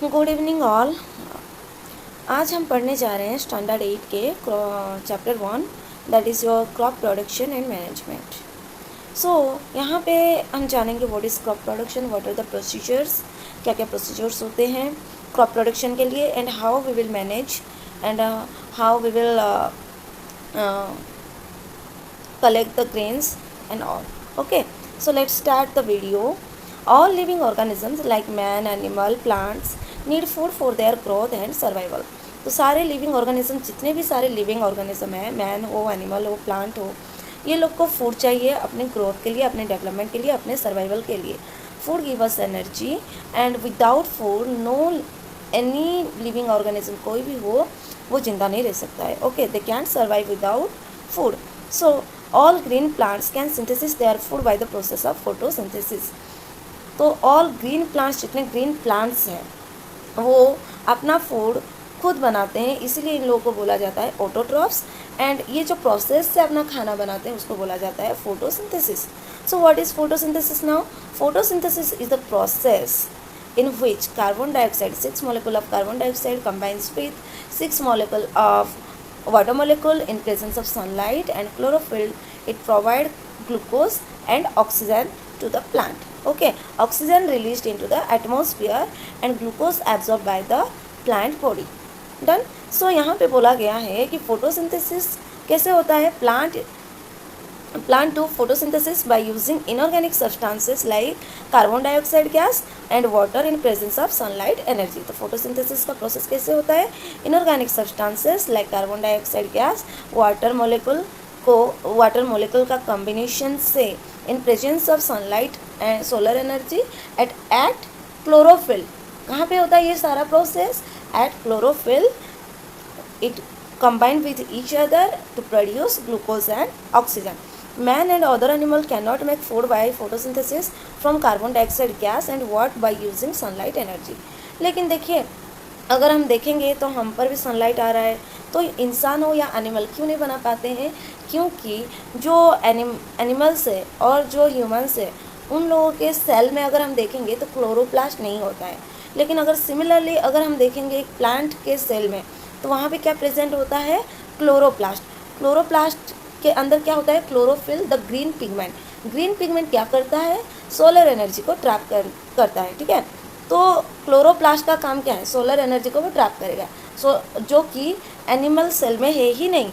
Good evening all. आज हम पढ़ने जा रहे हैं स्टैंडर्ड 8 के chapter 1, that is your crop production and management. So यहाँ पे हम जानेंगे what is crop production, what are the procedures, क्या क्या प्रोसीजर्स होते हैं क्रॉप प्रोडक्शन के लिए, and how we will manage and how we will collect the grains and all. Okay, so let's start the video. All living organisms like man, animal, plants need food for their growth and survival. तो सारे living organism, जितने भी सारे living organism हैं, man हो, animal हो, plant हो, ये लोग को फूड चाहिए अपने ग्रोथ के लिए, अपने डेवलपमेंट के लिए, अपने सर्वाइवल के लिए. Food give us energy and without food no any living organism, कोई भी हो वो जिंदा नहीं रह सकता है. Okay, they can't survive without food. So all green plants can synthesis their food by the process of photosynthesis. तो all green plants, जितने green plants हैं वो अपना फूड खुद बनाते हैं, इसीलिए इन लोगों को बोला जाता है ऑटोट्रॉफ्स. एंड ये जो प्रोसेस से अपना खाना बनाते हैं उसको बोला जाता है photosynthesis. So what is photosynthesis now? Photosynthesis is the process in which carbon dioxide, 6 molecule of carbon dioxide combines with 6 molecule of water molecule in presence of sunlight and chlorophyll. It provide glucose and oxygen to the plant. Okay, oxygen released into the atmosphere and glucose absorbed by the plant body. Done. So यहाँ पे बोला गया है कि photosynthesis कैसे होता है. Plant do photosynthesis by using inorganic substances like carbon dioxide gas and water in presence of sunlight energy. तो photosynthesis का प्रोसेस कैसे होता है? inorganic substances like carbon dioxide gas, water molecule का combination से in presence of sunlight and solar energy at chlorophyll. कहाँ पे होता है ये सारा process? at chlorophyll. It combine with each other to produce glucose and oxygen. Man and other animal cannot make food by photosynthesis from carbon dioxide gas and what by using sunlight energy. लेकिन देखिए, अगर हम देखेंगे तो हम पर भी sunlight आ रहा है, तो इंसान हो या एनिमल क्यों नहीं बना पाते हैं? क्योंकि जो एनिमल्स है और जो ह्यूमंस है उन लोगों के सेल में अगर हम देखेंगे तो क्लोरोप्लास्ट नहीं होता है. लेकिन अगर सिमिलरली अगर हम देखेंगे एक प्लांट के सेल में तो वहाँ पे क्या प्रेजेंट होता है? क्लोरोप्लास्ट. क्लोरोप्लास्ट के अंदर क्या होता है? Chlorophyll, the green pigment. Green pigment क्या करता है? सोलर एनर्जी को ट्रैप करता है. ठीक है, तो क्लोरोप्लास्ट का काम क्या है? सोलर एनर्जी को वो ट्रैप करेगा. जो कि एनिमल सेल में है ही नहीं.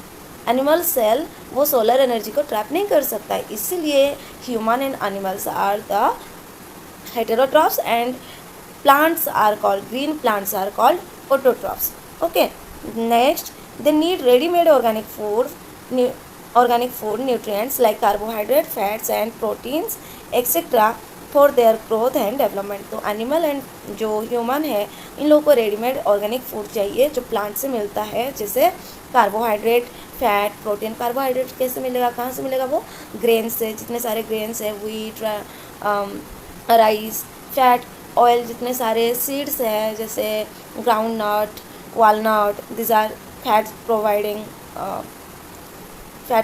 एनिमल सेल वो सोलर एनर्जी को ट्रैप नहीं कर सकता है. इसीलिए human and animals are the heterotrophs and plants are called, green plants are called autotrophs. Okay, next they need ready-made organic food nutrients like carbohydrate, fats and proteins etc for their growth and development. तो animal and जो human है इन लोगों को readymade organic food चाहिए जो plant से मिलता है, जैसे कार्बोहाइड्रेट, फैट, प्रोटीन. कार्बोहाइड्रेट कैसे मिलेगा, कहाँ से मिलेगा? वो ग्रेन से, जितने सारे ग्रेन्स है, व्हीट, राइस. फैट, ऑयल, जितने सारे सीड्स हैं जैसे ground nut, walnut, these are fat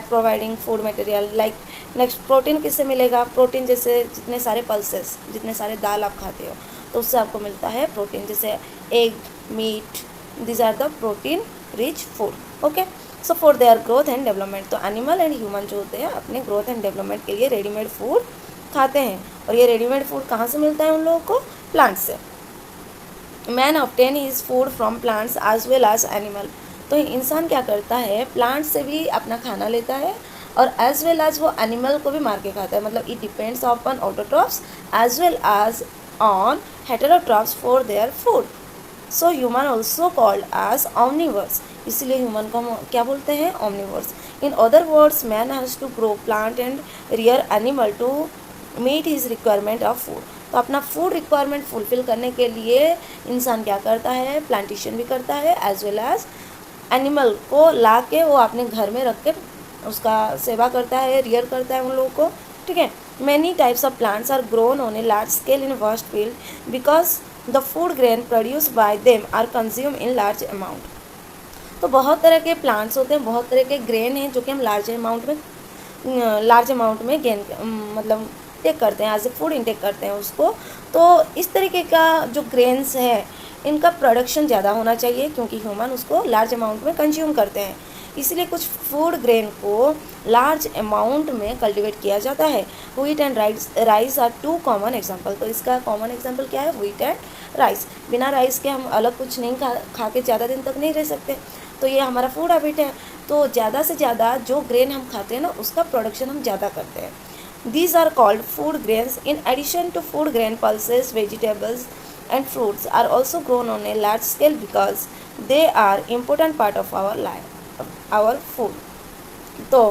providing food material. Like next, protein किससे मिलेगा? प्रोटीन जैसे जितने सारे पल्सेस, जितने सारे दाल आप खाते हो तो उससे आपको मिलता है प्रोटीन, जैसे egg, meat. These are the protein rich food. Okay, so for their growth and development. तो एनिमल एंड ह्यूमन जो होते हैं अपने ग्रोथ एंड डेवलपमेंट के लिए रेडीमेड फूड खाते हैं. और ये रेडीमेड फूड कहाँ से मिलता है उन लोगों को? प्लांट से. Man obtain his food from plants as well as animal. तो इंसान क्या करता है? प्लांट से भी अपना खाना लेता है और एज वेल एज वो एनिमल को भी मार के खाता है. मतलब it depends upon autotrophs as well as on heterotrophs for their food. So human also called as omnivores. इसलिए ह्यूमन को हम क्या बोलते हैं? Omnivores. In other words, man has to grow plant and rear animal to meet his requirement of food. तो अपना food requirement fulfil करने के लिए इंसान क्या करता है? प्लांटेशन भी करता है एज वेल एज एनिमल को ला के वो अपने घर में रख के उसका सेवा करता है, रियर करता है उन लोगों को. ठीक है, many types of plants are grown on a large scale in vast field because the food grain produce by them are consume in large amount. तो बहुत तरह के प्लांट्स होते हैं, बहुत तरह के ग्रेन हैं जो कि हम लार्ज अमाउंट में गेन मतलब टेक करते हैं, एज ए फूड इनटेक करते हैं उसको. तो इस तरीके का जो ग्रेन्स है इनका प्रोडक्शन ज़्यादा होना चाहिए क्योंकि ह्यूमन उसको लार्ज अमाउंट में कंज्यूम करते हैं, इसलिए कुछ फूड ग्रेन को लार्ज अमाउंट में कल्टीवेट किया जाता है। Wheat and rice are two common example. तो इसका कॉमन एग्जांपल क्या है? Wheat and rice. बिना राइस के हम अलग कुछ नहीं खा के ज़्यादा दिन तक नहीं रह सकते, तो ये हमारा फूड हैबिट है। तो ज़्यादा से ज़्यादा जो ग्रेन हम खाते हैं ना, उसका प्रोडक्शन हम ज़्यादा करते हैं। These are called food grains. In addition to food grain, pulses, vegetables and fruits are also grown on a large scale because they are important part of our life, our food. तो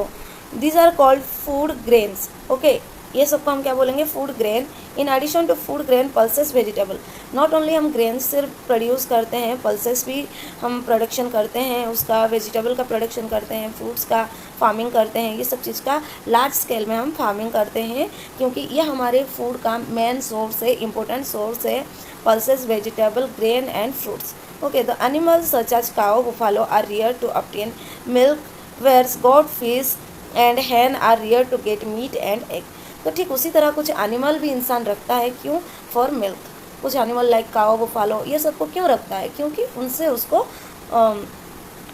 these are called food grains. Okay, ये सबको हम क्या बोलेंगे? Food grain. In addition to food grain, pulses, vegetable. Not only हम grain सिर्फ produce करते हैं, पल्सेस भी हम प्रोडक्शन करते हैं, उसका वेजिटेबल का प्रोडक्शन करते हैं, फ्रूट्स का फार्मिंग करते हैं। ये सब चीज़ का लार्ज स्केल में हम फार्मिंग करते हैं क्योंकि ये हमारे फूड का मेन सोर्स है, इम्पोर्टेंट सोर्स है, pulses, vegetable, grain and fruits. Okay, the animals such as cow, buffalo are rear to obtain milk, whereas goat, fish and hen are rear to get meat and egg. तो ठीक उसी तरह कुछ animal भी इंसान रखता है, क्यों? For milk. कुछ एनिमल लाइक काओ, बुफालो, ये सबको क्यों रखता है? क्योंकि उनसे उसको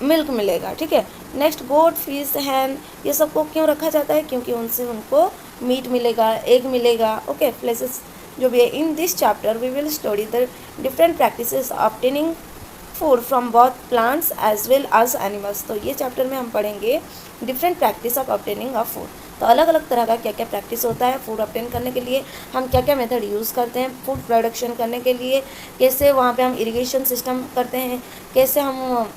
मिल्क मिलेगा। ठीक है। नेक्स्ट, गोट, फिश, हैन, ये सबको क्यों रखा जाता है? क्योंकि उनसे उनको मीट मिलेगा, एग मिलेगा। ओके, प्लेसेस जो भी है। In this chapter we will study the different practices obtaining food from both plants as well as animals. तो ये चैप्टर में हम पढ़ेंगे different practice of obtaining of food. तो अलग अलग तरह का क्या क्या प्रैक्टिस होता है फूड ऑब्टेन करने के लिए, हम क्या क्या मेथड यूज़ करते हैं फूड प्रोडक्शन करने के लिए, कैसे वहाँ पे हम इरिगेशन सिस्टम करते हैं, कैसे हम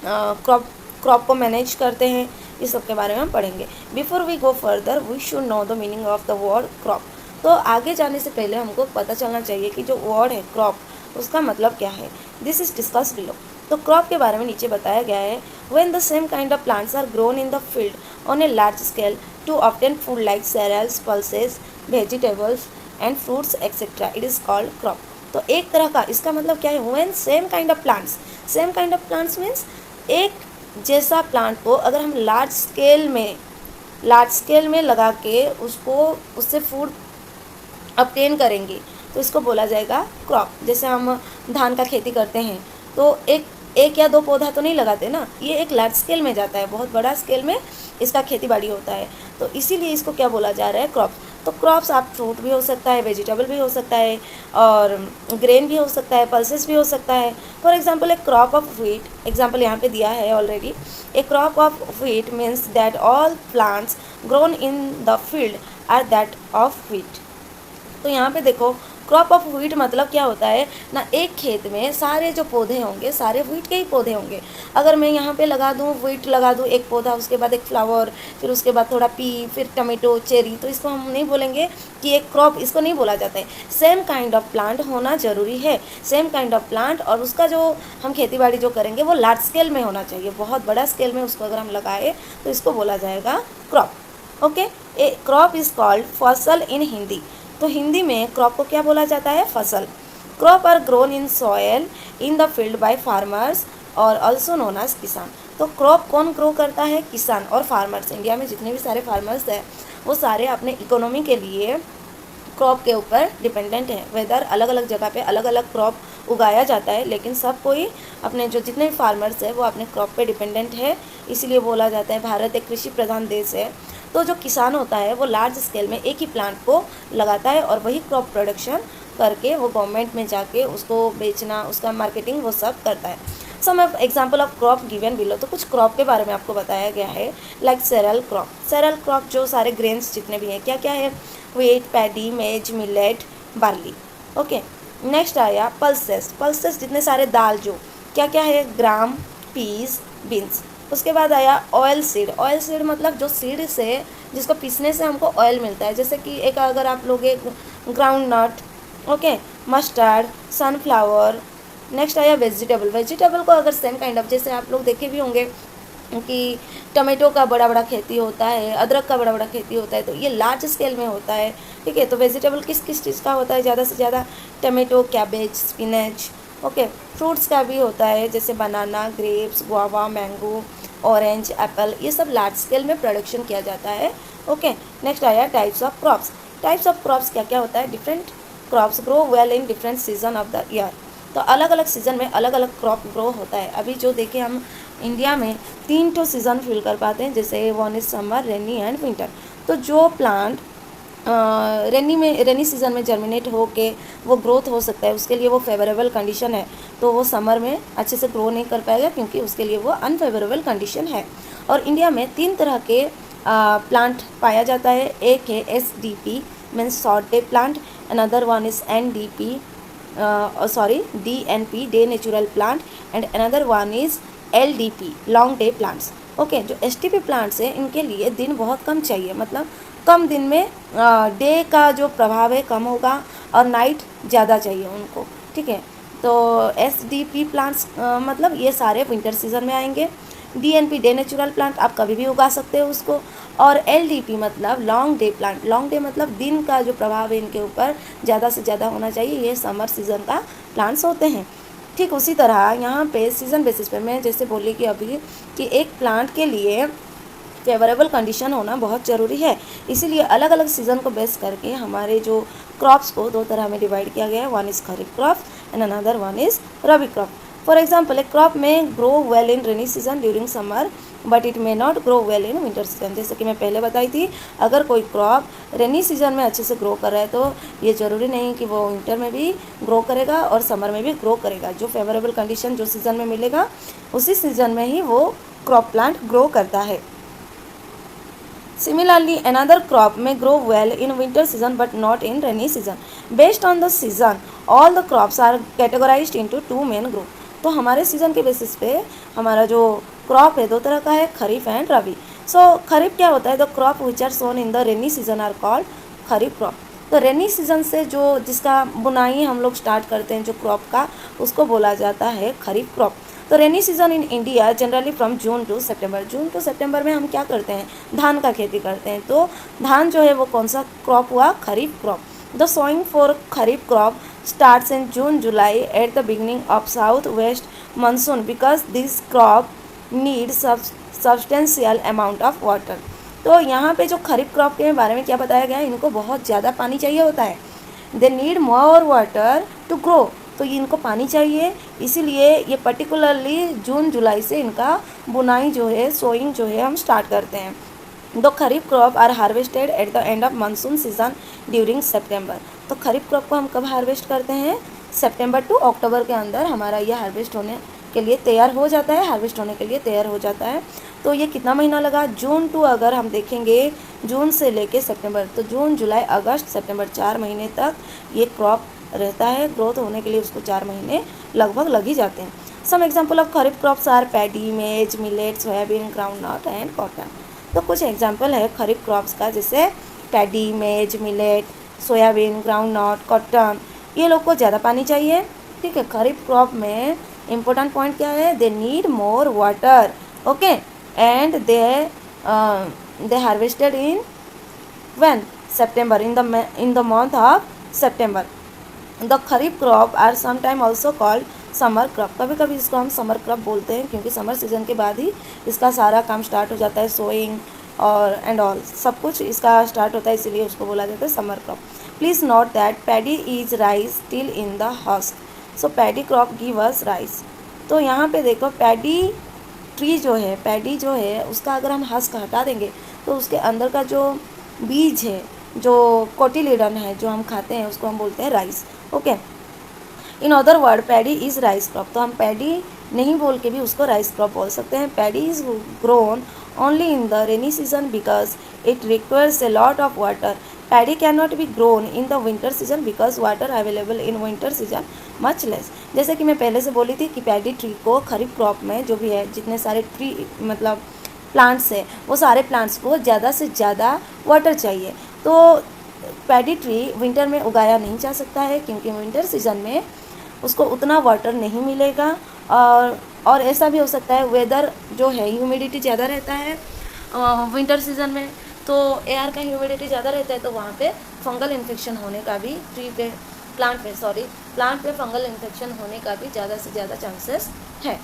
क्रॉप को मैनेज करते हैं, ये सब के बारे में हम पढ़ेंगे। Before we go further we should know the meaning of the word crop. तो आगे जाने से पहले हमको पता चलना चाहिए कि जो वर्ड है क्रॉप, उसका मतलब क्या है। This is discuss below. तो क्रॉप के बारे में नीचे बताया गया है। When the same kind of plants are grown in the field on a large scale to obtain food like cereals, pulses, vegetables and fruits etcetera, it is called crop. तो एक तरह का इसका मतलब क्या है? When same kind of plants, same kind of plants means एक जैसा प्लांट को अगर हम लार्ज स्केल में लगा के उसको उससे फूड ऑब्टेन करेंगे तो इसको बोला जाएगा क्रॉप। जैसे हम धान का खेती करते हैं तो एक या दो पौधा तो नहीं लगाते ना, ये एक लार्ज स्केल में जाता है, बहुत बड़ा स्केल में इसका खेती बाड़ी होता है। तो इसीलिए इसको क्या बोला जा रहा है? क्रॉप। तो क्रॉप्स आप फ्रूट भी हो सकता है, वेजिटेबल भी हो सकता है, और ग्रेन भी हो सकता है, पल्सेस भी हो सकता है। For example, a crop of wheat, example यहाँ पे दिया है already. A crop of wheat means that all plants grown in the field are that of wheat. तो यहाँ पे देखो, क्रॉप ऑफ व्हीट मतलब क्या होता है ना, एक खेत में सारे जो पौधे होंगे सारे व्हीट के ही पौधे होंगे। अगर मैं यहाँ पे लगा दूँ, व्हीट लगा दूँ एक पौधा, उसके बाद एक फ्लावर, फिर उसके बाद थोड़ा पी, फिर टमेटो, चेरी, तो इसको हम नहीं बोलेंगे कि एक क्रॉप, इसको नहीं बोला जाता है। सेम काइंड ऑफ प्लांट होना ज़रूरी है, सेम काइंड ऑफ प्लांट, और उसका जो हम खेती बाड़ी जो करेंगे वो लार्ज स्केल में होना चाहिए। बहुत बड़ा स्केल में उसको अगर हम लगाए तो इसको बोला जाएगा crop. Okay, A crop is called फसल इन हिंदी। तो हिंदी में क्रॉप को क्या बोला जाता है? फसल। Crop are grown in soil in the field by farmers और ऑल्सो नोन एज किसान। तो क्रॉप कौन ग्रो करता है? किसान और फार्मर्स। इंडिया में जितने भी सारे फार्मर्स हैं वो सारे अपने इकोनॉमी के लिए क्रॉप के ऊपर डिपेंडेंट है। वेदर अलग अलग जगह पे अलग अलग क्रॉप उगाया जाता है, लेकिन सब कोई अपने जो जितने भी फार्मर्स है वो अपने क्रॉप पे डिपेंडेंट है। इसीलिए बोला जाता है भारत एक कृषि प्रधान देश है। तो जो किसान होता है वो लार्ज स्केल में एक ही प्लांट को लगाता है और वही क्रॉप प्रोडक्शन करके वो गवर्नमेंट में जाके उसको बेचना, उसका मार्केटिंग वो सब करता है। Some example of crop given below. तो कुछ क्रॉप के बारे में आपको बताया गया है, like cereal crop. Cereal crop जो सारे ग्रेन्स जितने भी हैं, क्या क्या है? Wheat, paddy, maize, millet, barley. Okay, next आया पल्सेस। पल्सेस जितने सारे दाल जो क्या क्या है? ग्राम, पीस, बीन्स। उसके बाद आया ऑयल सीड। ऑयल सीड मतलब जो सीड से, जिसको पीसने से हमको ऑयल मिलता है। जैसे कि एक अगर आप लोग एक ground nut, okay, mustard, sunflower. Next आया वेजिटेबल। वेजिटेबल को अगर सेम काइंड ऑफ, जैसे आप लोग देखे भी होंगे कि टमाटो का बड़ा बड़ा खेती होता है, अदरक का बड़ा बड़ा खेती होता है, तो ये लार्ज स्केल में होता है। ठीक है, तो वेजिटेबल किस किस चीज़ का होता है? ज़्यादा से ज़्यादा tomato, cabbage, spinach. Okay, fruits का भी होता है, जैसे banana, grapes, guava, mango, orange, apple, ये सब लार्ज स्केल में प्रोडक्शन किया जाता है। ओके, नेक्स्ट आया types of crops. Types of crops क्या क्या होता है? Different crops grow well in different season of the year. तो अलग अलग सीज़न में अलग अलग क्रॉप ग्रो होता है। अभी जो देखें हम इंडिया में 3 तो सीज़न फील कर पाते हैं, जैसे one is summer, rainy and winter. तो जो प्लांट रेनी सीज़न में जर्मिनेट हो के वो ग्रोथ हो सकता है, उसके लिए वो फेवरेबल कंडीशन है, तो वो समर में अच्छे से ग्रो नहीं कर पाएगा क्योंकि उसके लिए वो अनफेवरेबल कंडीशन है। और इंडिया में 3 तरह के प्लांट पाया जाता है। एक है SDP means short day plant, another one is DNP day natural plant, and another one is LDP long day plants. Okay, जो STP प्लांट्स है इनके लिए दिन बहुत कम चाहिए, मतलब कम दिन में डे का जो प्रभाव है कम होगा और नाइट ज़्यादा चाहिए उनको, ठीक है। तो SDP प्लांट्स मतलब ये सारे विंटर सीजन में आएंगे। DNP डे नेचुरल प्लांट आप कभी भी उगा सकते हो उसको, और LDP मतलब long day plant. Long day मतलब दिन का जो प्रभाव है इनके ऊपर ज़्यादा से ज़्यादा होना चाहिए, ये समर सीज़न का प्लांट्स होते हैं। ठीक उसी तरह यहाँ पे सीज़न बेसिस पे मैं जैसे बोली कि अभी कि एक प्लांट के लिए फेवरेबल कंडीशन होना बहुत ज़रूरी है, इसीलिए अलग अलग सीज़न को बेस करके हमारे जो क्रॉप्स को 2 तरह में डिवाइड किया गया है, one is kharif crop and another one is rabi crop. For example, a crop may grow well in rainy season during summer but it may not grow well in winter season. जैसे कि मैं पहले बताई थी, अगर कोई क्रॉप रेनी सीजन में अच्छे से ग्रो कर रहा है तो ये ज़रूरी नहीं कि वो विंटर में भी ग्रो करेगा और समर में भी ग्रो करेगा। जो फेवरेबल कंडीशन जो सीज़न में मिलेगा उसी सीज़न में ही वो क्रॉप प्लांट ग्रो करता है। Similarly, another crop may grow well in winter season but not in rainy season. Based on the season, all the crops are categorized into 2 main group. तो हमारे season के basis पे हमारा जो crop है 2 तरह का है, खरीफ एंड रबी। सो खरीफ क्या होता है? The crop which are sown in the rainy season are called kharif crop. तो रेनी सीजन से जो जिसका बुनाई हम लोग स्टार्ट करते हैं जो क्रॉप का, उसको बोला जाता है खरीफ क्रॉप। तो rainy season in India generally from June to September. June to September में हम क्या करते हैं? धान का खेती करते हैं। तो धान जो है वो कौन सा क्रॉप हुआ? Kharif crop. The sowing for kharif crop starts in June July at the beginning of south west monsoon because this crop need substantial amount of water. तो यहाँ पे जो खरीफ क्रॉप के बारे में क्या बताया गया है, इनको बहुत ज़्यादा पानी चाहिए होता है। They need more water to grow. तो इनको पानी चाहिए, इसीलिए ये पर्टिकुलरली जून जुलाई से इनका बुनाई जो है, सोइंग जो है हम स्टार्ट करते हैं। The kharif crop are harvested at the end of monsoon season during September. तो खरीफ क्रॉप को हम कब हार्वेस्ट करते हैं? सितंबर टू अक्टूबर के अंदर हमारा ये हार्वेस्ट होने के लिए तैयार हो जाता है, हार्वेस्ट होने के लिए तैयार हो जाता है। तो ये कितना महीना लगा? जून टू, अगर हम देखेंगे जून से लेके सितंबर, तो जून जुलाई अगस्त सितंबर 4 महीने तक ये क्रॉप रहता है। ग्रोथ होने के लिए उसको 4 महीने लगभग लग ही जाते हैं। Some example of kharif crops are paddy, maize, millet, soybean, ground nut and cotton. तो कुछ एग्जाम्पल है खरीफ क्रॉप्स का, जैसे paddy, maize, millet, soybean, ground nut, cotton. ये लोग को ज़्यादा पानी चाहिए, ठीक है। खरीफ क्रॉप में इम्पोर्टेंट पॉइंट क्या है? They need more water, okay, and they harvested in when? September, in the month of September. The kharif crop are sometime also called summer crop. कभी कभी इसको हम समर क्रॉप बोलते हैं क्योंकि समर सीजन के बाद ही इसका सारा काम स्टार्ट हो जाता है, सोइंग और एंड ऑल सब कुछ इसका स्टार्ट होता है, इसीलिए उसको बोला जाता है summer crop. Please note that paddy is rice still in the husk. So paddy crop give us rice. तो यहाँ पे देखो, पैडी ट्री जो है, पैडी जो है उसका अगर हम हस्क हटा देंगे तो उसके अंदर का जो बीज है, जो कोटिलीडन है जो हम खाते हैं, उसको हम बोलते हैं rice, okay. In other word paddy is rice crop. तो हम पैडी नहीं बोल के भी उसको राइस क्रॉप बोल सकते हैं। Paddy is grown only in the rainy season because it requires a lot of water. Paddy can not be grown in the winter season because water available in winter season much less. जैसे कि मैं पहले से बोली थी कि paddy tree को खरीफ crop में जो भी है, जितने सारे ट्री मतलब प्लांट्स है, वो सारे प्लांट्स को ज़्यादा से ज़्यादा वाटर चाहिए। तो पैडी ट्री विंटर में उगाया नहीं जा सकता है क्योंकि विंटर सीजन में उसको उतना वाटर नहीं मिलेगा। और ऐसा भी हो सकता है वेदर जो है, ह्यूमिडिटी ज़्यादा रहता है विंटर सीजन में, तो एयर का ह्यूमिडिटी ज़्यादा रहता है, तो वहाँ पे फंगल इन्फेक्शन होने का भी प्लांट पे फंगल इन्फेक्शन होने का भी ज़्यादा से ज़्यादा चांसेस है,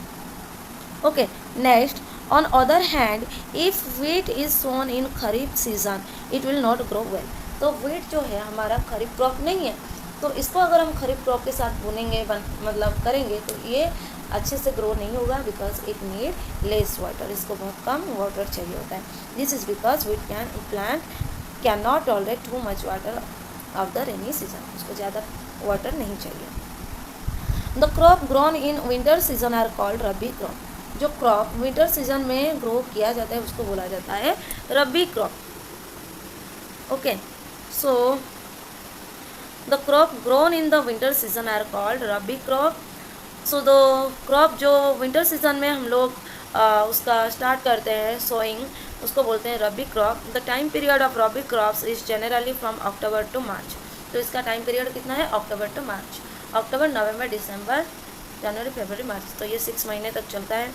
okay. Next, on other hand if wheat is sown in kharif season it will not grow well. तो वीट जो है हमारा खरीफ क्रॉप नहीं है, तो इसको अगर हम खरीफ क्रॉप के साथ बुनेंगे मतलब करेंगे तो ये अच्छे से ग्रो नहीं होगा, because it need less water, इसको बहुत कम वाटर चाहिए होता है। This is because we plant can not tolerate too much water of the rainy season, उसको ज़्यादा वाटर नहीं चाहिए। The crop grown in winter season are called rabi crop, जो क्रॉप विंटर सीजन में ग्रो किया जाता है उसको बोला जाता है rabi crop. Okay, so the crop grown in the winter season are called rabi crop. So the crop जो विंटर सीजन में हम लोग उसका स्टार्ट करते हैं सोइंग, उसको बोलते हैं rabi crop. The time period of rabi crops is generally from October to March, तो इसका टाइम पीरियड कितना है, अक्टूबर टू मार्च, अक्टूबर नवंबर दिसंबर जनवरी फरवरी मार्च, तो ये 6 महीने तक चलता है,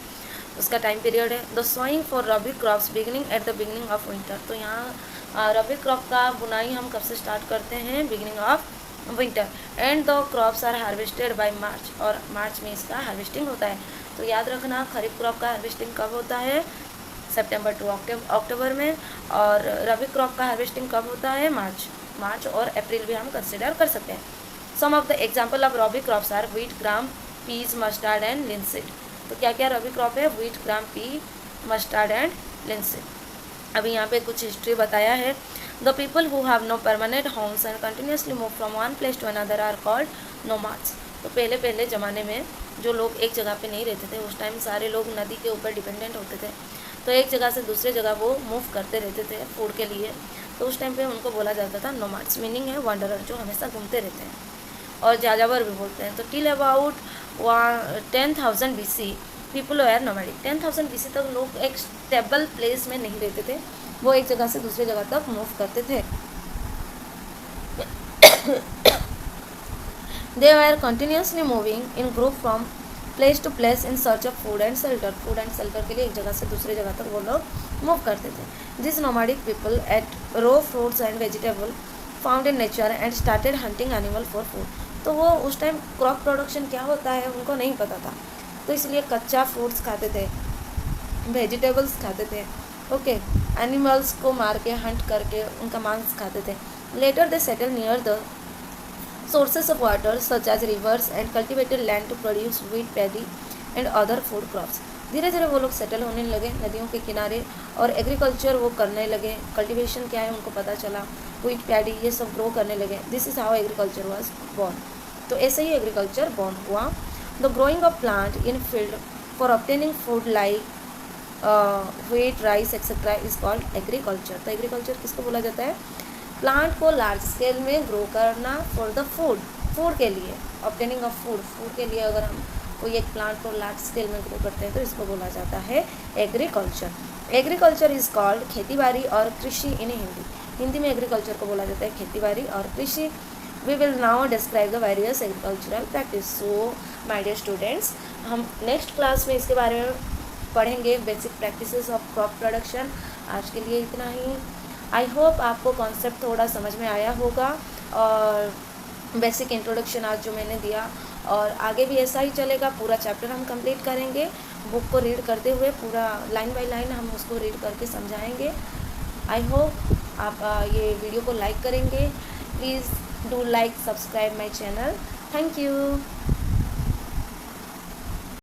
उसका टाइम पीरियड है। The sowing for rabi crops beginning at the beginning of winter, तो यहाँ रबी क्रॉप का बुनाई हम कब से स्टार्ट करते हैं, beginning of winter. And the crops are harvested by March, और मार्च में इसका हार्वेस्टिंग होता है। तो याद रखना खरीफ क्रॉप का हार्वेस्टिंग कब होता है, सितंबर टू अक्टूबर में, और रबी क्रॉप का हार्वेस्टिंग कब होता है, मार्च और अप्रैल भी हम कंसिडर कर सकते हैं। Some of the example of rabi crops are wheat, gram, peas, mustard and linseed. तो क्या क्या रबी क्रॉप है, wheat, gram, pea, mustard and linseed. अभी यहाँ पे कुछ हिस्ट्री बताया है। The people who have no permanent homes and continuously move from one place to another are called nomads. तो पहले ज़माने में जो लोग एक जगह पे नहीं रहते थे, उस टाइम सारे लोग नदी के ऊपर डिपेंडेंट होते थे, तो एक जगह से दूसरे जगह वो मूव करते रहते थे फूड के लिए, तो उस टाइम पे उनको बोला जाता था नोमाड्स, मीनिंग है वांडरर, जो हमेशा घूमते रहते हैं, और जाजावर भी बोलते हैं। तो till about 10,000 BC people were nomadic. 10,000 BC तक लोग एक स्टेबल प्लेस में नहीं रहते थे, वो एक जगह से दूसरे जगह तक मूव करते थे। They were continuously moving in group from place to place in search of food and shelter, food and shelter के लिए एक जगह से दूसरे जगह तक वो लोग मूव करते थे। This nomadic people ate raw fruits and vegetable found in nature and started hunting animal for food. तो वो उस टाइम क्रॉप प्रोडक्शन क्या होता है उनको नहीं पता था, तो इसलिए कच्चा फ्रूट्स खाते थे, वेजिटेबल्स खाते थे, ओके, एनिमल्स को मार के हंट करके उनका मांस खाते थे। Later they settle near the sources of water such as rivers and cultivated land to produce wheat, paddy and other food crops. धीरे धीरे वो लोग सेटल होने लगे नदियों के किनारे, और एग्रीकल्चर वो करने लगे, कल्टिवेशन क्या है उनको पता चला, व्हीट, पैडी ये सब ग्रो करने लगे। This is how agriculture was born. तो ऐसे ही एग्रीकल्चर बॉर्न हुआ। The growing of plant in field for obtaining food like wheat, rice etcetera is called agriculture. तो एग्रीकल्चर किसको बोला जाता है, प्लांट को लार्ज स्केल में ग्रो करना फॉर द फूड के लिए, ऑब्टेनिंग ऑफ फूड के लिए अगर हम कोई एक प्लांट को लार्ज स्केल में ग्रो करते हैं तो इसको बोला जाता है एग्रीकल्चर। एग्रीकल्चर इज कॉल्ड खेती-बाड़ी और कृषि इन हिंदी में एग्रीकल्चर को बोला जाता है खेती-बाड़ी और कृषि। We will now describe the various agricultural practice. So my dear students, हम नेक्स्ट क्लास में इसके बारे में पढ़ेंगे, basic practices of crop production. आज के लिए इतना ही। आई होप आपको कॉन्सेप्ट थोड़ा समझ में आया होगा, और बेसिक इंट्रोडक्शन आज जो मैंने दिया, और आगे भी ऐसा ही चलेगा, पूरा चैप्टर हम कंप्लीट करेंगे, बुक को रीड करते हुए पूरा लाइन बाय लाइन हम उसको रीड करके समझाएंगे। आई होप आप ये वीडियो को लाइक करेंगे। Please do like, subscribe my channel. Thank you.